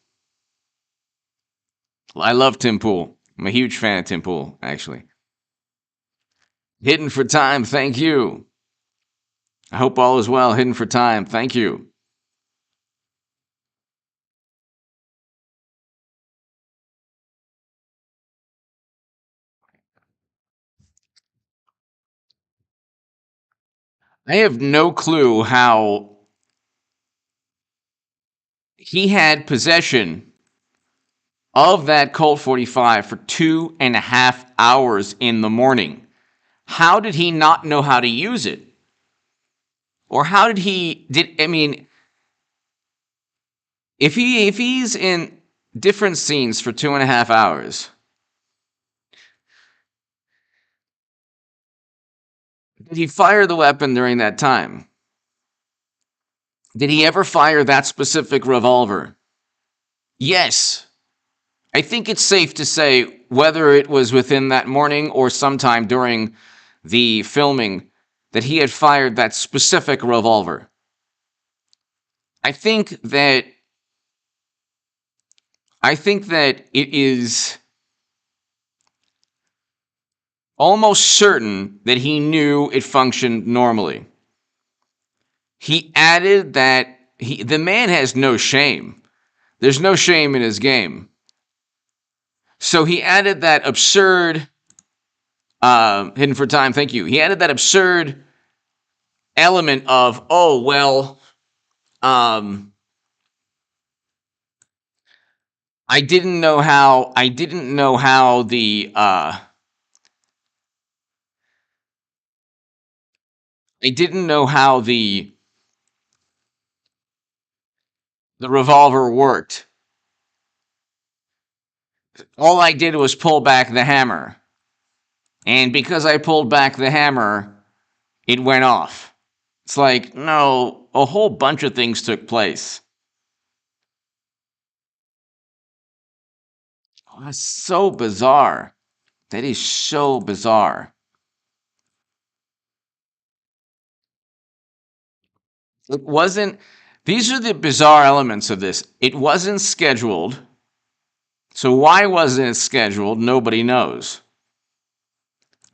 I love Tim Pool. I'm a huge fan of Tim Pool, actually. Hidden for time. Thank you. I hope all is well. Hidden for time. Thank you. I have no clue how he had possession of that Colt 45 for 2.5 hours in the morning. How did he not know how to use it? Or how did I mean, if he's in different scenes for 2.5 hours, Did he fire the weapon during that time? Did he ever fire that specific revolver? Yes. I think it's safe to say whether it was within that morning or sometime during the filming that he had fired that specific revolver. I think that it is almost certain that he knew it functioned normally. He added that the man has no shame. There's no shame in his game. So he added that absurd, hidden for time, thank you. He added that absurd element of, oh, well, I didn't know how the revolver worked. All I did was pull back the hammer. And because I pulled back the hammer, it went off. It's like, no, a whole bunch of things took place. Oh, that's so bizarre. That is so bizarre. It wasn't, these are the bizarre elements of this. It wasn't scheduled. So why wasn't it scheduled? Nobody knows.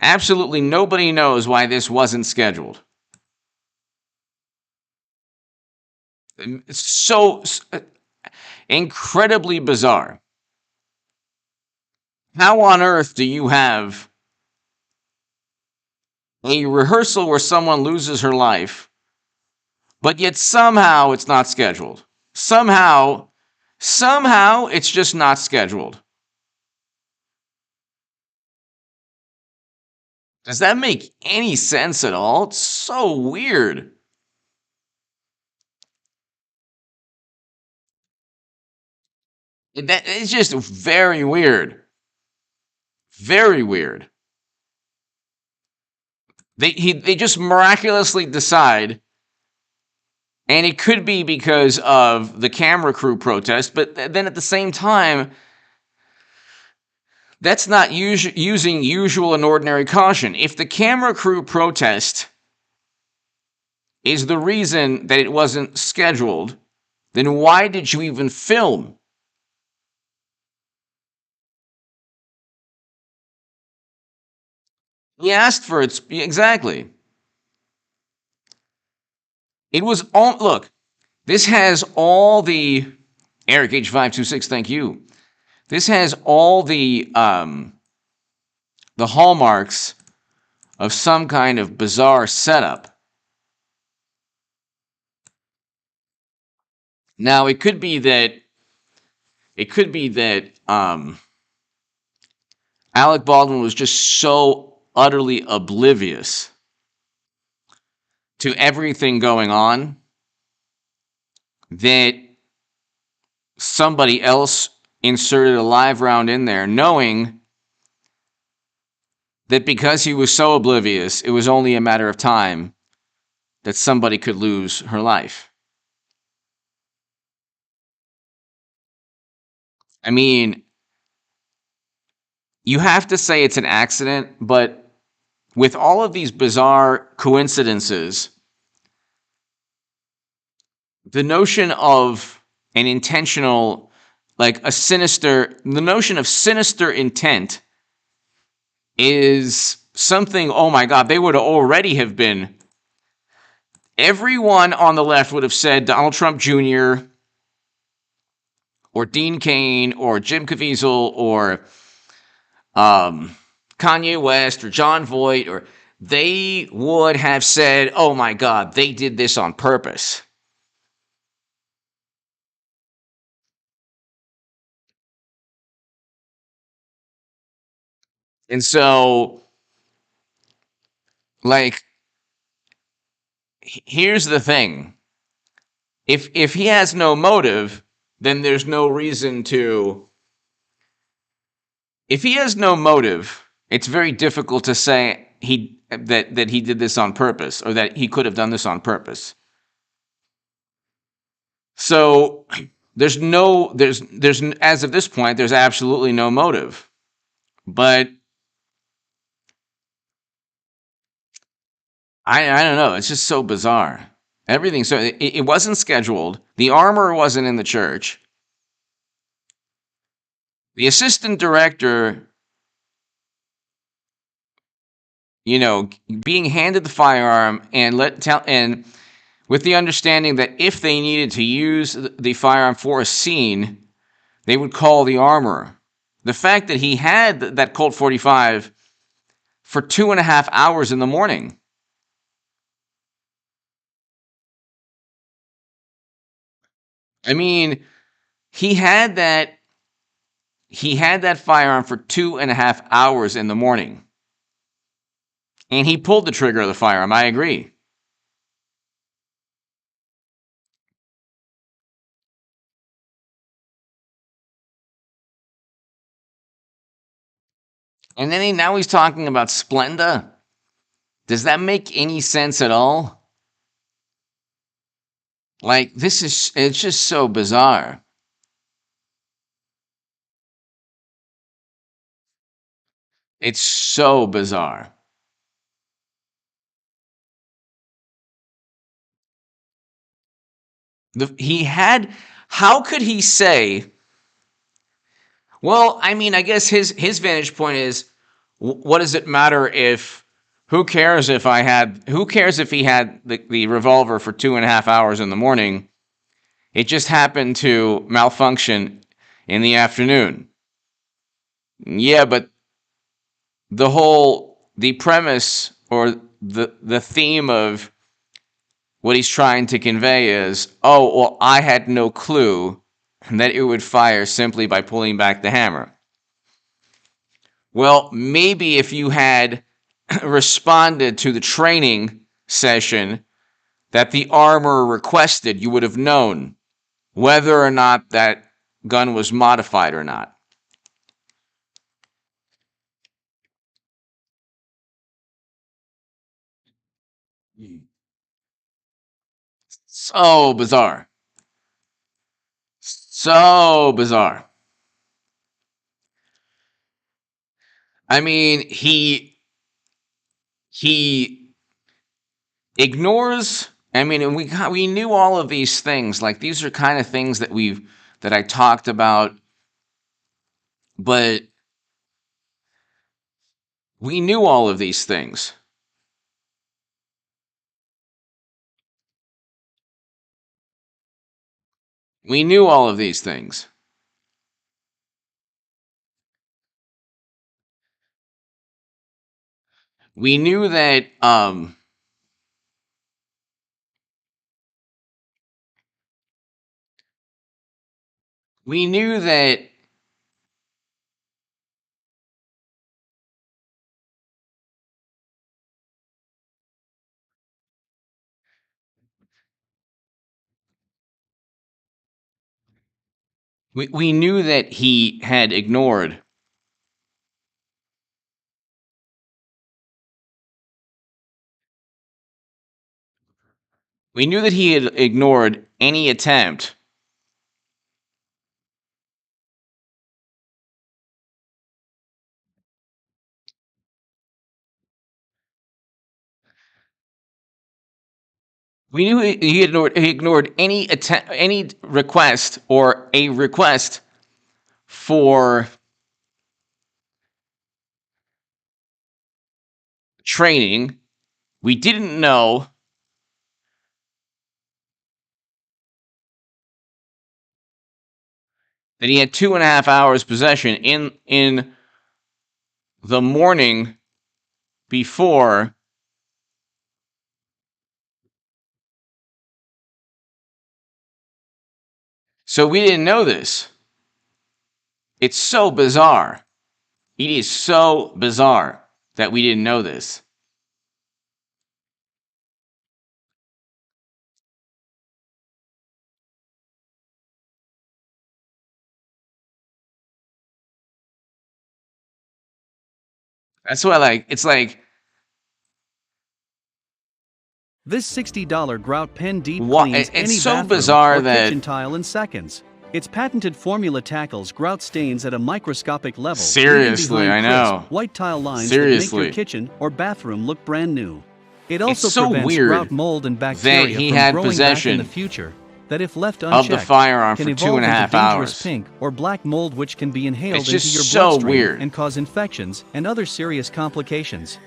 Absolutely nobody knows why this wasn't scheduled. It's so incredibly bizarre. How on earth do you have a rehearsal where someone loses her life, but yet somehow it's not scheduled? Somehow it's just not scheduled. Does that make any sense at all? It's so weird. It's just very weird. Very weird. They just miraculously decide, and it could be because of the camera crew protest, but then at the same time, that's not using usual and ordinary caution. If the camera crew protest is the reason that it wasn't scheduled, then why did you even film? He asked for it. Exactly. It was all, look, this has all the, Eric H526, thank you. This has all the hallmarks of some kind of bizarre setup. Now, it could be that Alec Baldwin was just so utterly oblivious to everything going on that somebody else inserted a live round in there, knowing that because he was so oblivious, it was only a matter of time that somebody could lose her life. I mean, you have to say it's an accident, but with all of these bizarre coincidences, the notion of an intentional, like the notion of sinister intent is something, oh my God, they would already have been, everyone on the left would have said Donald Trump Jr., or Dean Cain, or Jim Caviezel, or Kanye West, or John Voight, or they would have said, oh my God, they did this on purpose. And so, like, here's the thing. If he has no motive, then there's no reason to... If he has no motive, it's very difficult to say that he did this on purpose, or that he could have done this on purpose. So there's as of this point, there's absolutely no motive. But I don't know. It's just so bizarre. Everything. So it wasn't scheduled. The armor wasn't in the church. The assistant director, being handed the firearm and with the understanding that if they needed to use the firearm for a scene, they would call the armorer. The fact that he had that Colt 45 for 2.5 hours in the morning. I mean, he had that firearm for 2.5 hours in the morning. And he pulled the trigger of the firearm. I agree. And then now he's talking about Splenda. Does that make any sense at all? Like, it's just so bizarre. It's so bizarre. How could he say, well, I mean, I guess his vantage point is, what does it matter if, who cares if he had the revolver for 2.5 hours in the morning? It just happened to malfunction in the afternoon. Yeah, but the premise, or the theme of what he's trying to convey is, oh, well, I had no clue that it would fire simply by pulling back the hammer. Well, maybe if you had responded to the training session that the armorer requested, you would have known whether or not that gun was modified or not. So bizarre. So bizarre. I mean, he ignores. I mean, and we knew all of these things. Like, these are kind of things that I talked about, but we knew all of these things. We knew all of these things. We knew that we knew that we knew that he had ignored. We knew that he had ignored any attempt. We knew he ignored any attempt, any request, or a request for training. We didn't know that he had 2.5 hours possession in the morning before. So we didn't know this. It's so bizarre. It is so bizarre that we didn't know this. That's why, like, it's like, This $60 grout pen deep What? cleans It's any so bathroom bizarre or that kitchen tile in seconds. Its patented formula tackles grout stains at a microscopic level. Seriously, I know. Crisp, white tile lines Seriously. that make your kitchen or bathroom look brand new. It also so prevents weird grout mold and bacteria that he from had growing possession back in the future. That if left of unchecked, the firearm can for evolve 2.5 into dangerous hours. pink or black mold, which can be inhaled It's into just your so bloodstream weird. and cause infections and other serious complications.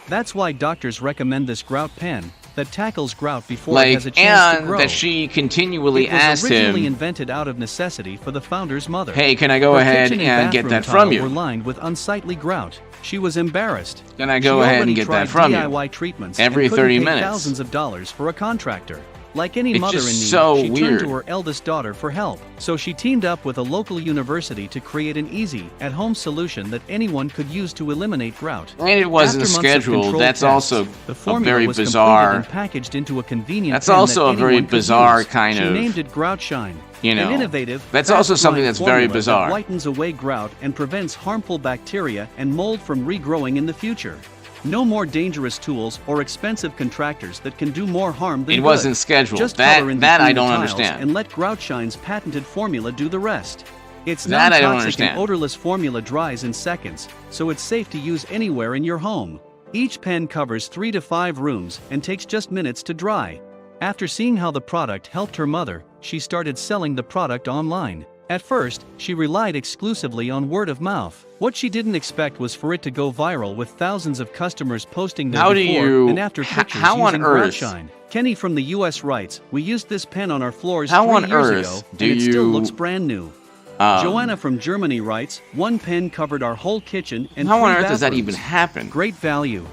That's why doctors recommend this grout pen that tackles grout before it has a chance to grow. And that she continually It was asked originally him, invented out of necessity for the founder's mother. hey, can I go Her ahead kitchen and get bathroom that tile from were you? lined with unsightly grout. She was embarrassed. Can I go ahead and get that from you? DIY treatments Every and couldn't 30 pay minutes. thousands of dollars for a contractor. Like any It's mother in just need, so she weird. turned to her eldest daughter for help. So she teamed up with a local university to create an easy, at-home solution that anyone could use to eliminate grout. And it wasn't After months of scheduled. controlled That's tests, also the a formula very was completed bizarre. and packaged into a convenient That's pen also that a very anyone could bizarre use. kind She of, named it Grout Shine. you know, An innovative, that's also something fast-drying that's very formula bizarre. That whitens away grout and prevents harmful bacteria and mold from regrowing in the future. No more dangerous tools or expensive contractors that can do more harm than It good. wasn't scheduled. Just That color in I between don't the tiles understand. And let Grout Shine's patented formula do the rest. Its That I don't non-toxic and understand. odorless formula dries in seconds, so it's safe to use anywhere in your home. Each pen covers 3 to 5 rooms and takes just minutes to dry. After seeing how the product helped her mother, she started selling the product online. At first, she relied exclusively on word of mouth. What she didn't expect was for it to go viral, with thousands of customers posting their before and after pictures using Grout Shine. Kenny from the US writes, "We used this pen on our floors 3 years ago, and it still looks brand new." Joanna from Germany writes, "One pen covered our whole kitchen and 3 How on earth does that bathrooms. even happen? Great value."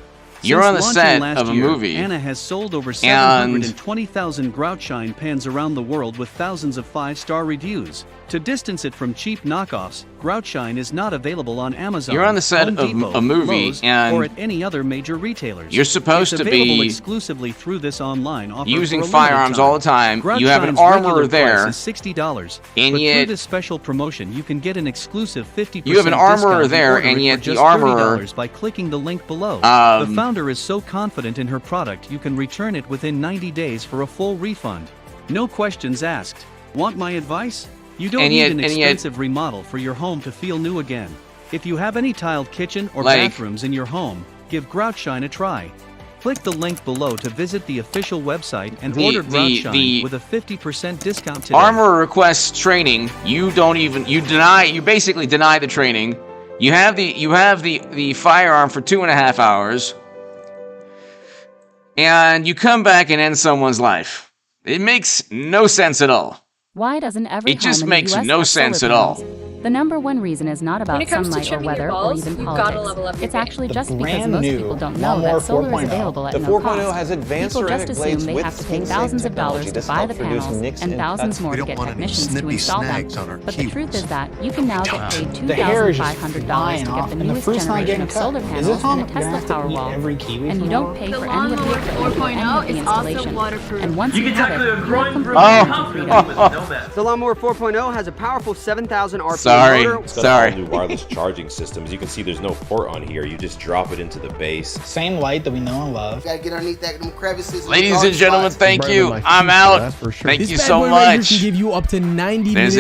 You're Since on the launching set last of a year, movie, Anna has sold over and 720,000 Grout Shine pens around the world with thousands of 5-star reviews. To distance it from cheap knockoffs, Grout Shine is not available on Amazon, You're on the set Home of Depot, a movie, Lowe's, and or at any other major retailers. you're supposed It's to available be exclusively through this online offer using for a limited firearms time. all the time. Grout You have an Shine's armorer regular there, price is $60, and but yet through this special promotion, you can get an exclusive 50% you have an armorer discount there, and order and it yet for the just armorer, $30 by clicking the link below. The founder is so confident in her product, you can return it within 90 days for a full refund. No questions asked. Want my advice? You don't need an expensive remodel for your home to feel new again. If you have any tiled kitchen or bathrooms in your home, give Grout Shine a try. Click the link below to visit the official website and order Grout Shine with a 50% discount today. Armorer requests training. You basically deny the training. You have the firearm for 2.5 hours, and you come back and end someone's life. It makes no sense at all. Why doesn't every It just home in makes the US no have sense solar at all. panels? The number one reason is not about sunlight or weather or even politics. It's actually just because most people don't know that solar is available at no cost. has advanced People just ceramic assume blades they with have to pay skin-safe thousands of technology dollars to that's buy the helped reduce panels nicks and thousands more to get technicians to install them. But the truth is that you can now get paid $2,500 to get the newest generation of solar panels and a Tesla Powerwall, and you don't pay for any of the equipment or any of the installation. And once you have it, you have complete freedom. The Lawnmower 4.0 has a powerful 7,000 RPM motor. It's got all new wireless charging systems. You can see there's no port on here. You just drop it into the base. Same light that we know and love. Gotta get underneath them crevices. Ladies and gentlemen, thank you. I'm out. Thank you so much. Can give you up to 90 minutes.